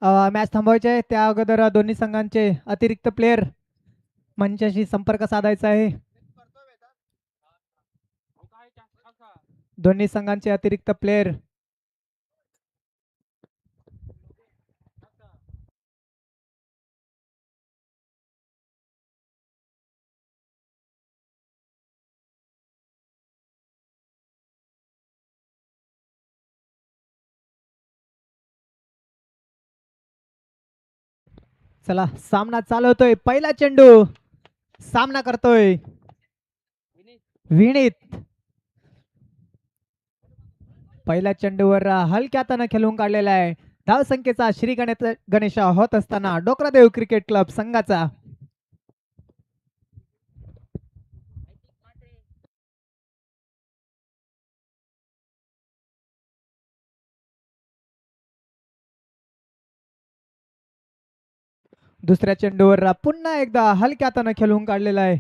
Match थांबवायची आहे त्या अगोदर दोन्ही संघांचे अतिरिक्त प्लेयर मंचाशी संपर्क साधायचा आहे. दोन्ही संघांचे अतिरिक्त प्लेयर चला सामना चालवतोय. पहिला चेंडू सामना करतोय विनीत. पहिल्या चेंडूवर हलक्या हाताने खेळून काढलेला आहे. धाव संख्येचा श्री गणेश होत असताना डोकरादेव क्रिकेट क्लब संघाचा दुसऱ्या चेंडूवर पुन्हा एकदा हलक्या हाताने खेळून काढलेला आहे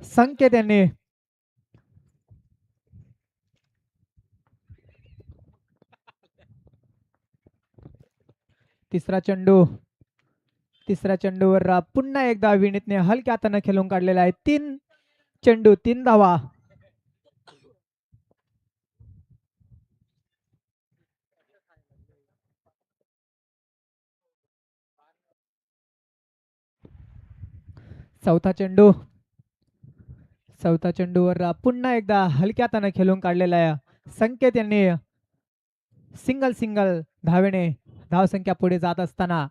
संकेत यांनी. तिसऱ्या चेंडूवर पुन्हा एकदा विनीतने हलक्या हाताने खेळून काढलेला आहे. 3 चेंडू 3 धावा. चौथा चेंडूवर पुन्हा एकदा हलक्या हाताने खेळून काढलेला आहे संकेत यांनी. सिंगल धावेने धावसंख्या पुढे जात असताना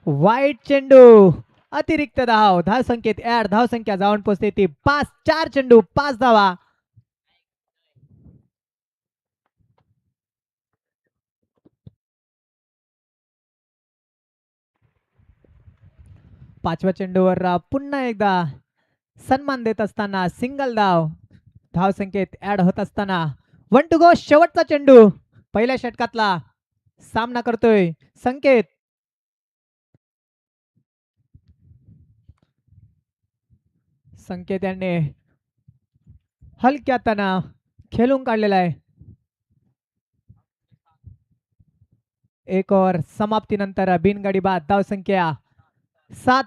वाईट चेंडू अतिरिक्त धाव संख्येत धावसंख्या जाऊन पोहोचते ती 5. 4 चेंडू 5 धावा. पाचव्या चेंडूवर पुन्हा एकदा सन्मान देत असताना सिंगल धाव संख्येत ऍड होत असताना 1 टू गो. शेवटचा चेंडू पहिल्या षटकातला सामना करतोय संकेत. यांनी हलक्या हाताने खेळून काढलेला आहे. एक ओव्हर समाप्तीनंतर बिनगडी बाद धावसंख्या 7.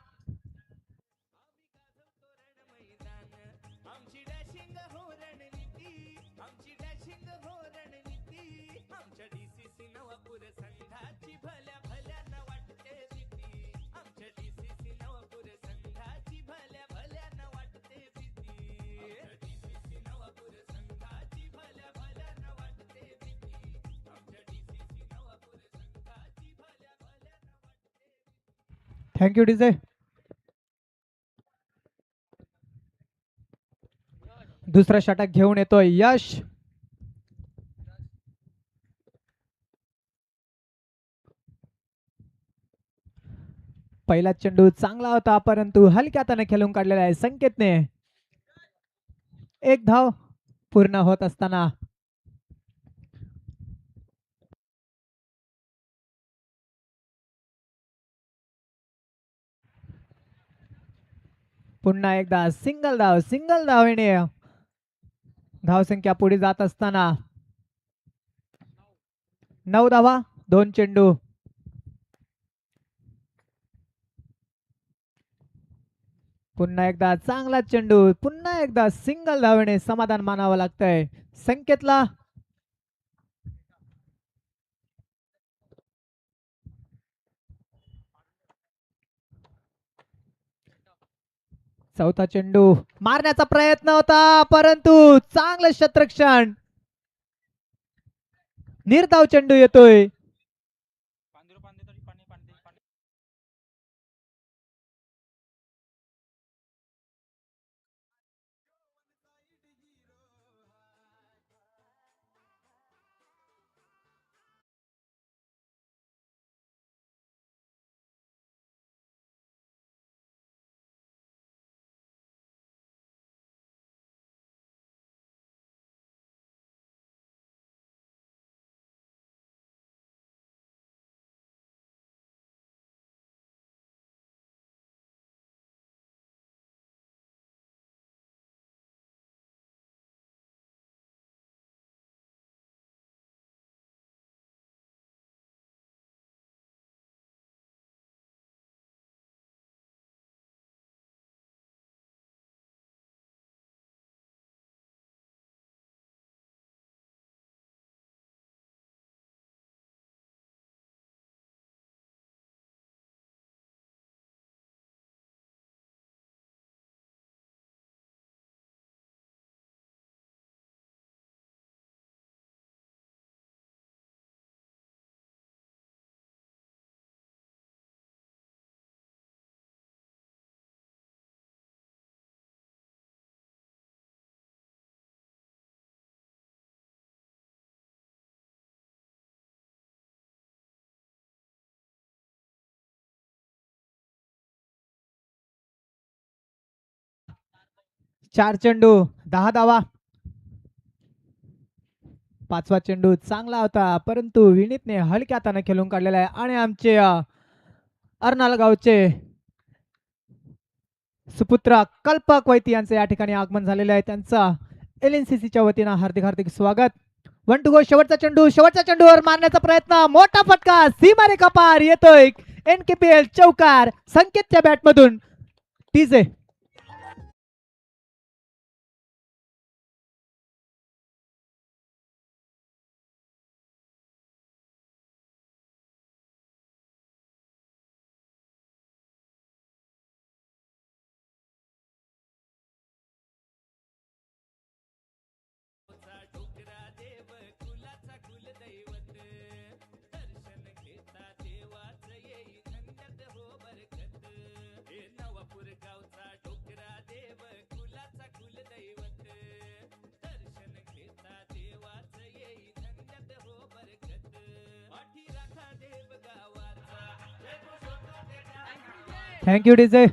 Thank you DJ. दुसरा षटक घेऊन येतोय यश. पहिला चेंडू चांगला होता परंतु हलक्या हाताने खेळून काढलेला आहे संकेतने. एक धाव पूर्ण होत असताना पुन्हा एकदा सिंगल धावेने धावसंख्या पुढे जात असताना 9 धावा 2 चेंडू. पुन्हा एकदा चांगला चेंडू पुन्हा एकदा सिंगल धावेने समाधान मानावं लागतंय संकेतला. चौथा चेंडू मारण्याचा प्रयत्न होता परंतु चांगलं क्षेत्ररक्षण. निर्धाव चेंडू येतोय. 4 चेंडू 10 धावा. 5वा चेंडू चांगला होता, परंतु विनीतने हलक्या हाताने खेळून काढलेला आहे आणि आमचे अर्नाल गावचे सुपुत्र कल्पक वैती यांचे या ठिकाणी आगमन झालेले आहे. त्यांचा LNCCच्या वतीनं हार्दिक हार्दिक स्वागत. 1 टू गो. शेवटचा चेंडू, शेवटच्या चेंडूवर मारण्याचा प्रयत्न, मोठा फटका, सीमारेखा पार येतोय. NKPL चौकार संकेतच्या बॅटमधून. TJ thank you DJ.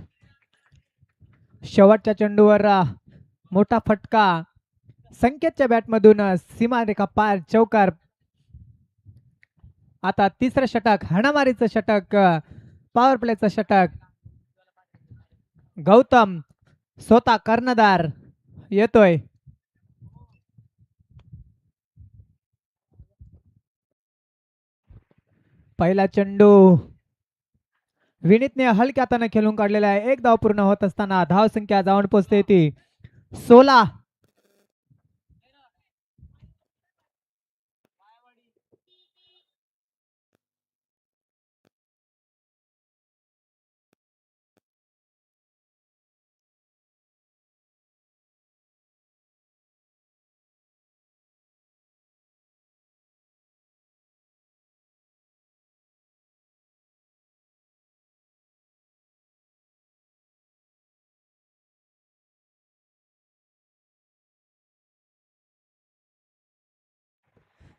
शेवटच्या चेंडूवर मोठा फटका, संकेतच्या बॅटमधून सीमारेखा पार चौकार. आता तिसरं षटक, हाणामारीचं षटक, पॉवर प्लेचं षटक. गौतम स्वतः कर्णधार येतोय. पहिला चेंडू विनीतने हलक्या हाताने खेळून काढलेला आहे. 1 धाव पूर्ण होत असताना धाव संख्या जाऊन पोहोचते ती 16.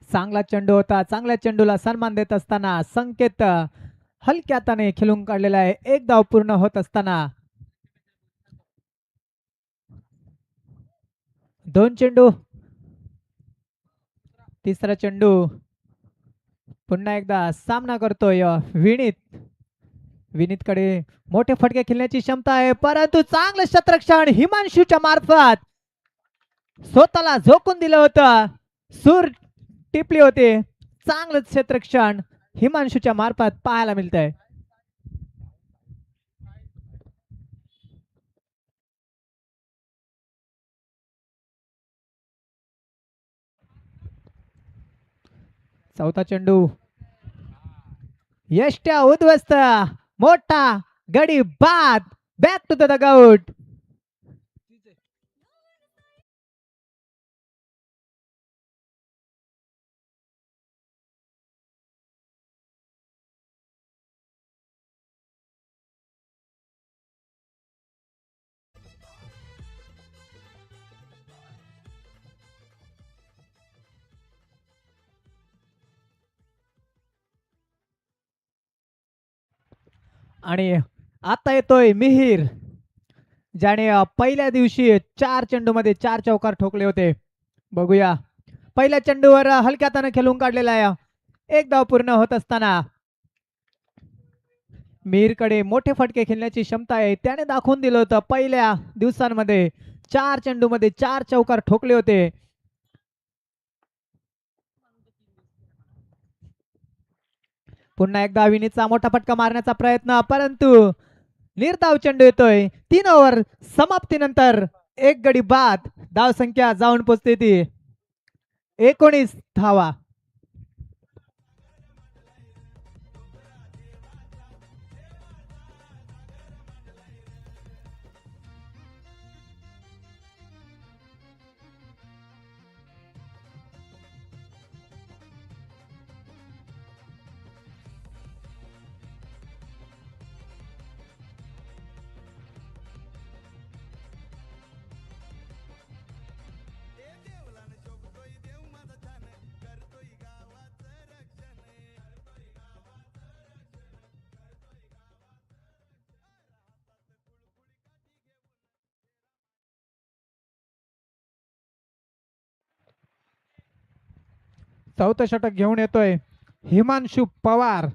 चांगला चेंडू होता. चांगल्या चेंडूला सन्मान देत असताना संकेत हलक्या हाताने खेळून काढलेला आहे. 1 धाव पूर्ण होत असताना 2 चेंडू. तिसरा चेंडू पुन्हा एकदा सामना करतोय विनीत. विनीतकडे मोठे फटके खेळण्याची क्षमता आहे, परंतु चांगलं क्षेत्ररक्षण हिमांशूच्या मार्फत. स्वतःला झोकून दिलं होतं, सूर टिपली होती. चांगलं क्षेत्ररक्षण हिमांशूच्या मार्फत पाहायला मिळतंय. चौथा चेंडू यष्ट्या उद्ध्वस्त, मोठा गडी बाद, बॅक टू द डगआउट. आणि आता येतोय मिहीर, ज्याने पहिल्या दिवशी 4 चेंडूमध्ये 4 चौकार ठोकले होते. बघूया, पहिल्या चेंडूवर हलक्या हाताने खेळून काढलेला आहे. 1 धाव पूर्ण होत असताना मिहीरकडे मोठे फटके खेळण्याची क्षमता आहे. त्याने दाखवून दिलं होतं पहिल्या दिवसांमध्ये 4 चेंडूमध्ये 4 चौकार ठोकले होते. पुन्हा एकदा विनीतचा मोठा फटका मारण्याचा प्रयत्न, परंतु निर्धाव चेंडू येतोय. 3 ओव्हर समाप्तीनंतर 1 गडी बाद, धाव संख्या जाऊन पोचते ती 19 धावा. चौथं षटक घेऊन येतोय हिमांशु पवार.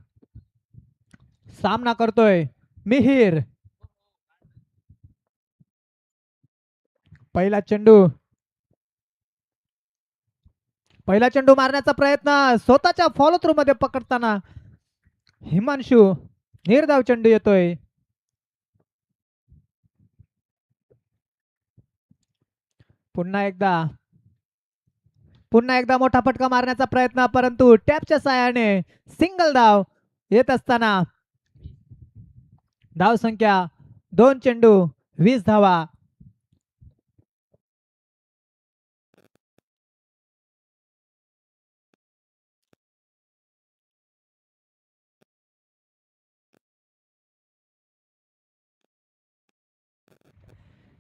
सामना करतोय मिहिर. पहिला चेंडू मारण्याचा प्रयत्न स्वतःच्या फॉलो थ्रू मध्ये पकडताना हिमांशु. निर्धाव चेंडू येतोय. पुन्हा एकदा मोठा फटका मारण्याचा प्रयत्न, परंतु टॅपच्या साहाय्याने सिंगल धाव येत असताना धाव संख्या 2 चेंडू 20 धावा.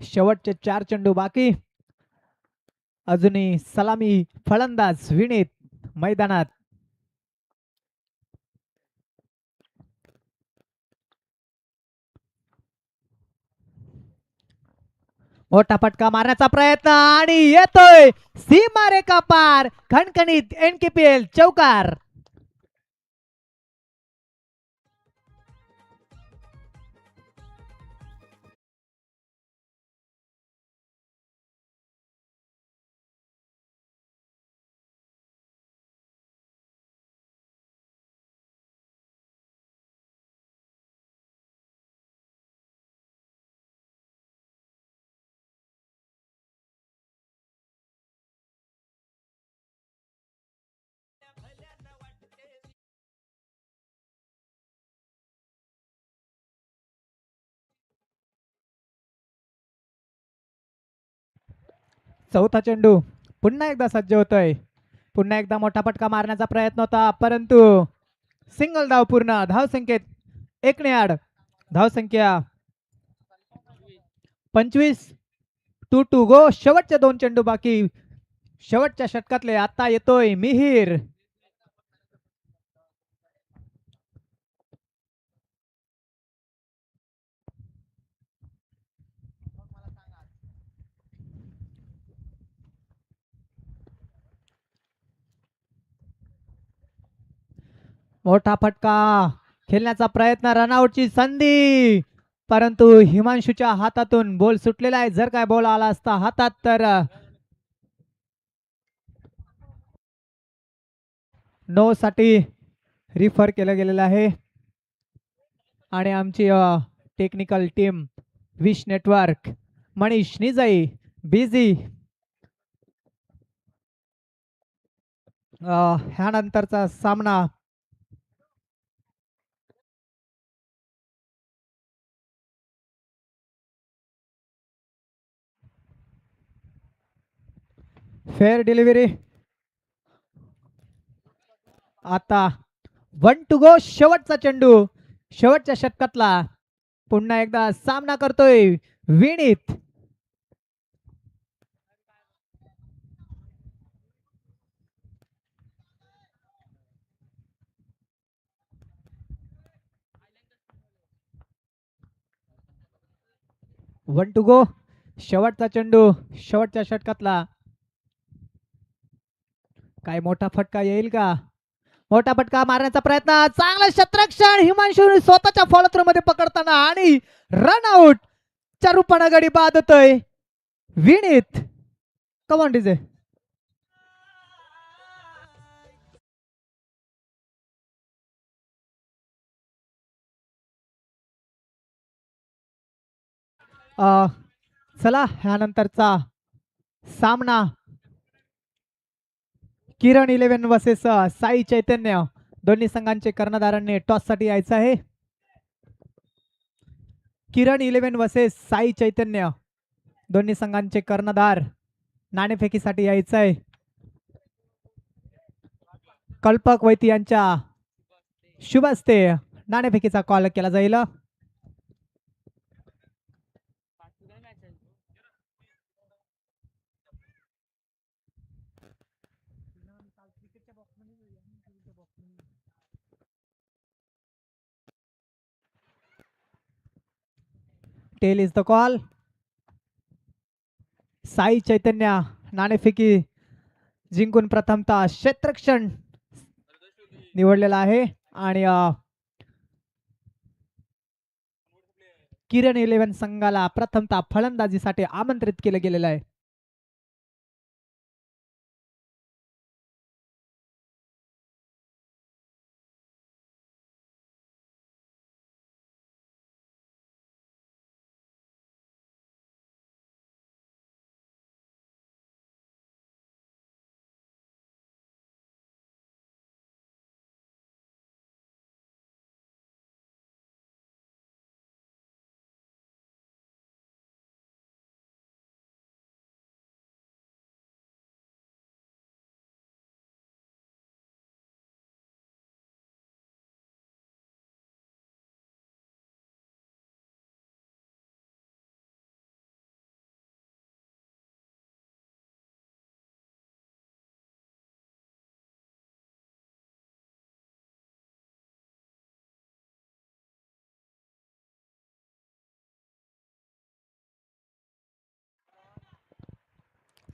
शेवटचे 4 चेंडू बाकी. अजूनही सलामी फलंदाज विनीत मैदानात. मोठा फटका मारण्याचा प्रयत्न आणि येतोय सीमारेखा पार. खणखणीत एनकेपीएल चौकार. चौथा चेंडू पुन्हा एकदा सज्ज होतोय. पुन्हा एकदा मोठा फटका मारण्याचा प्रयत्न होता, परंतु सिंगल धाव पूर्ण. धाव संख्येत 1 ने आड. धाव संख्या 25. 2 गो. शेवटचे 2 चेंडू बाकी. शेवटच्या षटकातले आता येतोय मिहिर. मोठा फटका खेळण्याचा प्रयत्न, रनआउटची संधी, परंतु हिमांशूच्या हातातून बॉल सुटलेला आहे. जर काय बॉल आला असता हातात तर नो साठी रिफर केलं गेलेलं आहे. आणि आमची technical team wish network Manish Nijai busy. ह्यानंतरचा सामना फेअर डिलिव्हरी. आता 1 गो. शेवटचा चेंडू शेवटच्या षटकातला. पुन्हा एकदा सामना करतोय विनीत. One to go. शेवटचा चेंडू शेवटच्या षटकातला. काय मोठा फटका येईल का? मोठा फटका मारण्याचा प्रयत्न, चांगला क्षेत्ररक्षण हिमांशू स्वतःच्या फॉलो थ्रू मध्ये पकडताना आणि रन आउट च्या रूपाने गडी बाद होतोय विनीत. Come on DJ. चला ह्यानंतरचा सामना किरण 11 वर्सेस साई चैतन्य. दोन्ही संघांचे कर्णधारांनी टॉस साठी यायचं आहे. किरण 11 वर्सेस साई चैतन्य. दोन्ही संघांचे कर्णधार नाणेफेकीसाठी यायचं आहे. कल्पक वैती यांच्या शुभ हस्ते नाणेफेकीचा कॉल केला जाईल. Tail is the call. Sai Chaitanya नाणेफेकी जिंकून प्रथमतः क्षेत्ररक्षण निवडलेला आहे आणि किरण 11 संघाला प्रथमतः फलंदाजीसाठी आमंत्रित केलं गेलेलं आहे.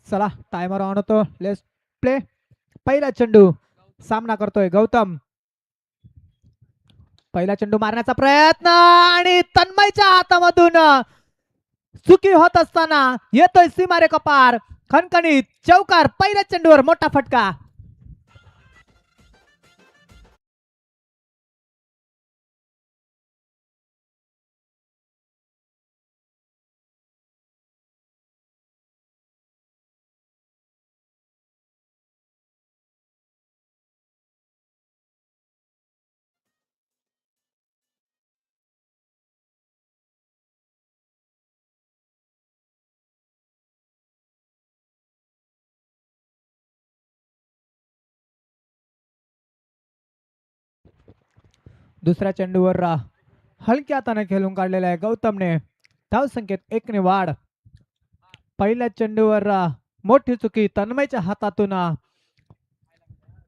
चला टायमर ऑन होतो. Let's play. पहिला चेंडू सामना करतोय गौतम. पहिला चेंडू मारण्याचा प्रयत्न आणि तन्मयच्या हातामधून चुकी होत असताना येतोय सीमारेखा पार. खणखणीत चौकार. पहिल्या चेंडूवर मोठा फटका. दुसऱ्या चेंडूवर हलक्या हाताने खेळून काढलेला आहे गौतमने. धाव संख्येत 1 ने वाढ. पहिल्या चेंडूवर मोठी चुकी तन्मयच्या हातातून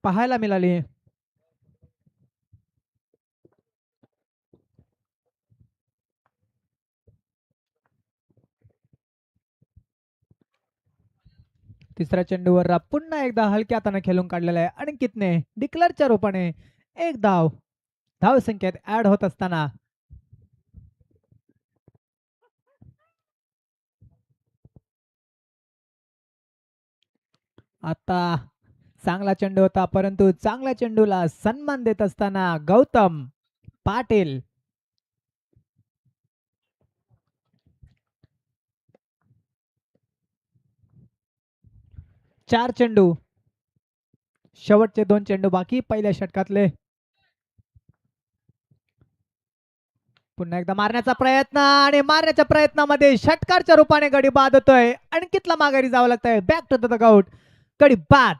पाहायला मिळाली. तिसऱ्या चेंडूवर पुन्हा एकदा हलक्या हाताने खेळून काढलेला आहे अंकितने. डिक्लेअरच्या रूपाने एक धाव. धाव संख्येत ऍड होत असताना आता चांगला चेंडू होता, परंतु चांगल्या चेंडूला सन्मान देत असताना गौतम पाटील. चार चेंडू. शेवटचे 2 चेंडू बाकी पहिल्या षटकातले. पुन्हा एकदा मारण्याचा प्रयत्न आणि मारण्याच्या प्रयत्नामध्ये षटकारच्या रूपाने गडी बाद होतोय. अंकितला माघारी जावं लागतंय. Back to the out. गडी बाद.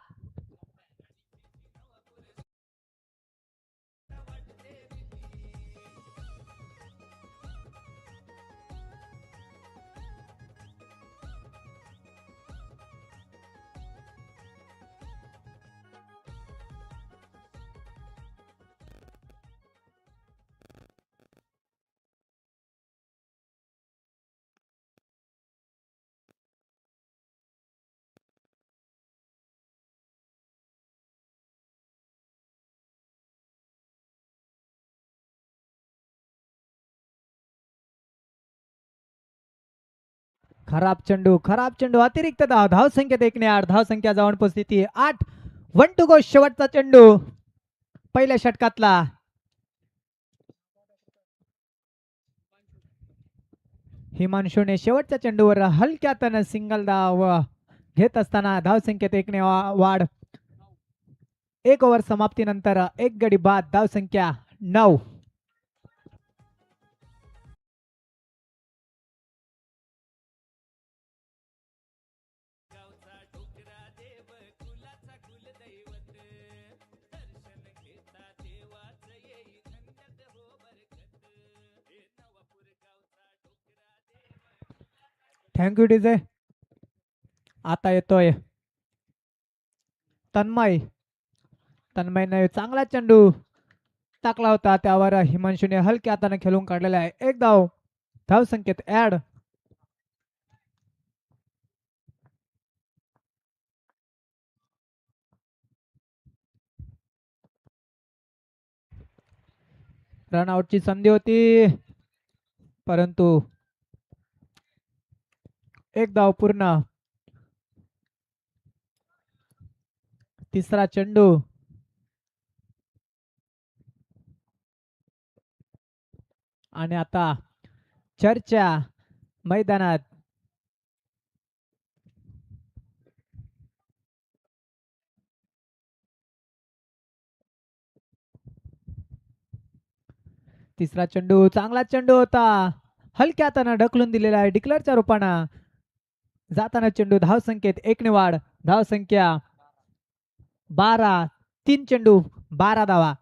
खराब चेंडू. खराब चेंडू. अतिरिक्त धाव. धाव संख्येत 1 ने 8. धाव संख्या जाऊन पोहोचली 8. 1 टू गो. शेवटचा चेंडू पहिल्या षटकातला. हिमांशूने शेवटच्या चेंडूवर हलक्या हाताने सिंगल धाव घेत असताना धाव संख्येत 1 ने वाढ. 1 ओव्हर समाप्तीनंतर 1 गडी बाद. धाव संख्या 9. Thank you DJ. आता येतोय तन्मय. तन्मयने चांगला चेंडू टाकला होता, त्यावर हिमांशूने हलक्या हाताने खेळून काढलेला आहे. एक धाव. धाव संख्येत ऍड. रनआउटची संधी होती, परंतु एक धाव पूर्ण. तिसरा चेंडू आणि आता चर्चा मैदानात. तिसरा चेंडू चांगला चेंडू होता, हलक्या हाताने ढकलून दिलेला आहे डिक्लेअरच्या रूपानं. जाताना चेंडू धावसंख्येत 1 ने वाढ. धावसंख्या 12. 3 चेंडू 12 धावा.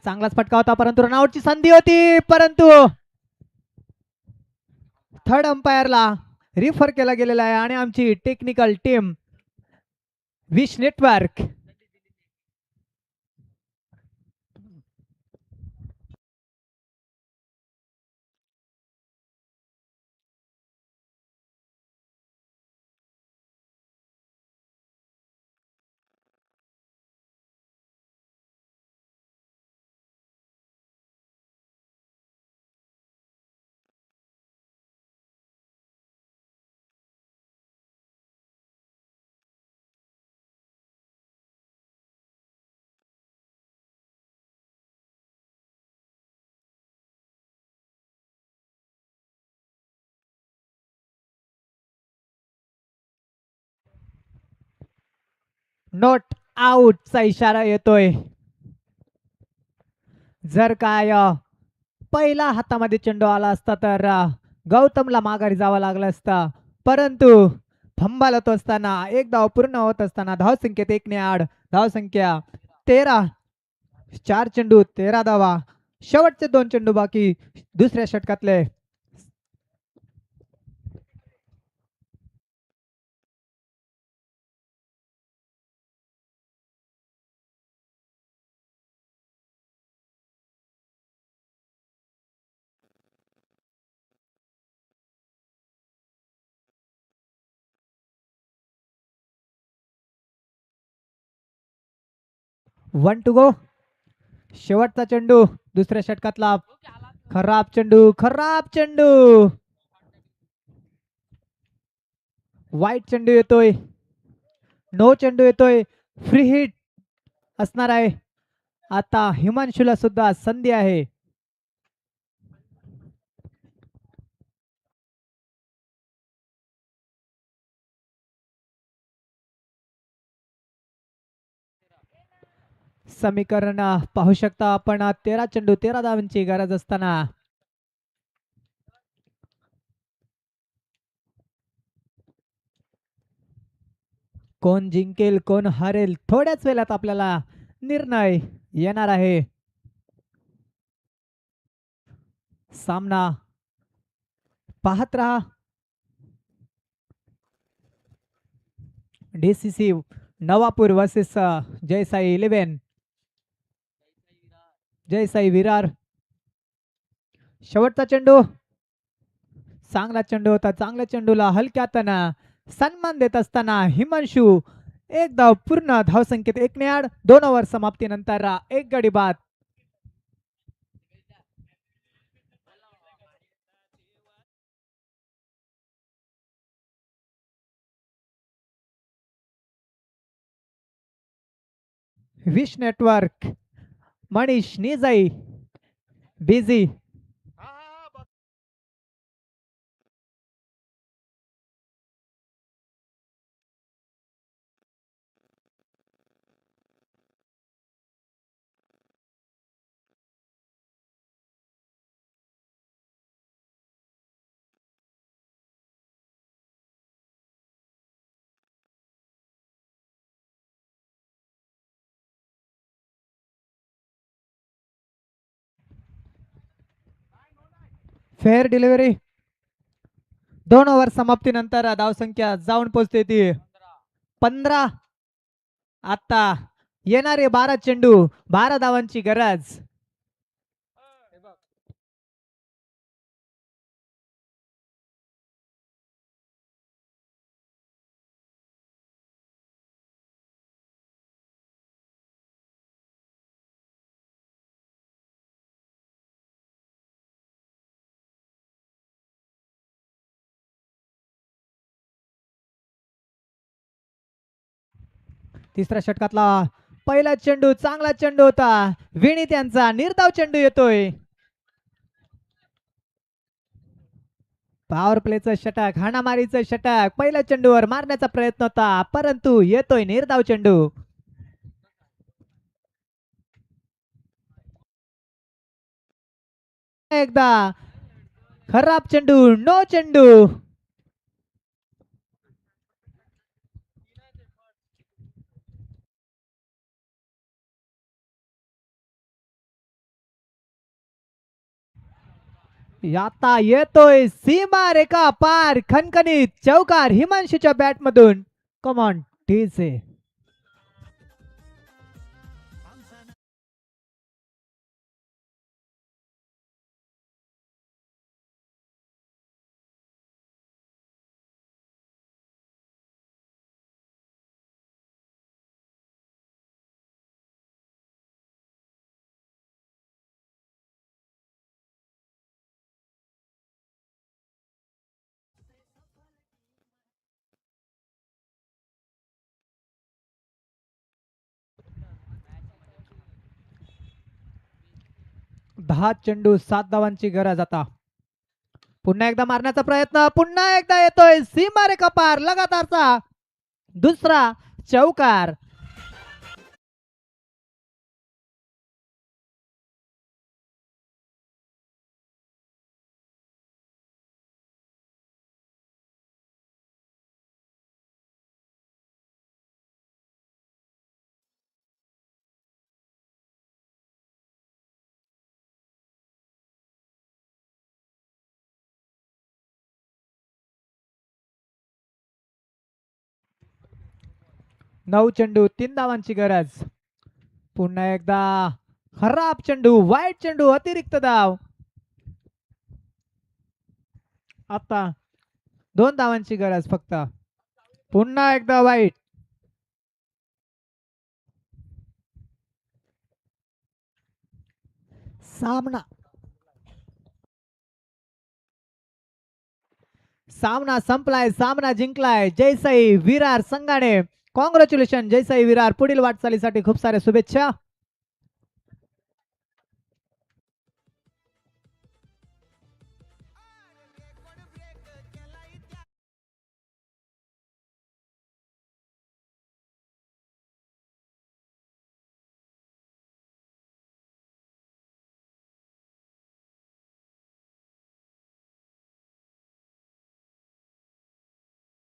चांगलाच फटका होता, परंतु रनआउटची संधी होती, परंतु थर्ड अंपायरला रिफर केला गेलेला आहे आणि आमची technical team wish network not आउटचा इशारा येतोय. जर काय पहिला हातामध्ये चेंडू आला असता तर गौतमला माघारी जावं लागलं असतं, परंतु फंबालत असताना एक धाव पूर्ण होत असताना धावसंख्येत 1 ने आड. धावसंख्या 13. 4 चेंडू 13 धावा. शेवटचे 2 चेंडू बाकी दुसऱ्या षटकातले. One to go. शेवटचा चेंडू दुसऱ्या षटकातला. खराब चेंडू, खराब चेंडू. वाईट चेंडू येतोय. नो चेंडू येतोय. फ्री हिट असणार आहे. आता हिमांशूला सुद्धा संधी आहे. समीकरण पाहू शकता आपण. 13 चेंडू 13 धावांची गरज असताना कोण जिंकेल कोण हरेल थोड्याच वेळात आपल्याला निर्णय येणार आहे. सामना पाहत रहा. DCC Navapur versus Jaisai 11. जयसाई विरार. शेवटचा चेंडू चांगला चेंडू होता. चांगल्या चेंडूला हलक्या हातानं सन्मान देत असताना हिमांशू एक धाव पूर्ण. धावसंख्येत 1 ने आड. 2 ओव्हर समाप्तीनंतर एक गडी बाद. Wish network Manish Nijai busy. Fair delivery. 2 over समाप्तीनंतर धावसंख्या जाऊन पोहोचते ती 15. आता येणारे 12 चेंडू 12 धावांची गरज. तिसऱ्या षटकातला पहिला चेंडू चांगला चेंडू होता. विनीत यांचा निर्धाव चेंडू येतोय. पॉवर प्लेचं षटक, हाणामारीचं षटक. पहिल्या चेंडूवर मारण्याचा प्रयत्न होता परंतु येतोय निर्धाव चेंडू. एकदा खराब चेंडू, नो चेंडू. आता येतोय सीमा रेखा पार खणखणीत चौकार हिमांशूच्या बॅट मधून. कमॉन टीसे. दहा चेंडू 7 धावांची गरज. आता पुन्हा एकदा मारण्याचा प्रयत्न, पुन्हा एकदा येतोय सीमारेखा पार लगातारचा दुसरा चौकार. नऊ चेंडू 3 धावांची गरज. पुन्हा एकदा खराब चेंडू, वाईट चेंडू, अतिरिक्त धाव. आता 2 धावांची गरज फक्त. पुन्हा एकदा वाईट. सामना संपलाय, सामना जिंकलाय जयसाई विरार संघाने. कॉंग्रॅच्युलेशन जयसाई विरार. पुढील वाटचालीसाठी खूप साऱ्या शुभेच्छा.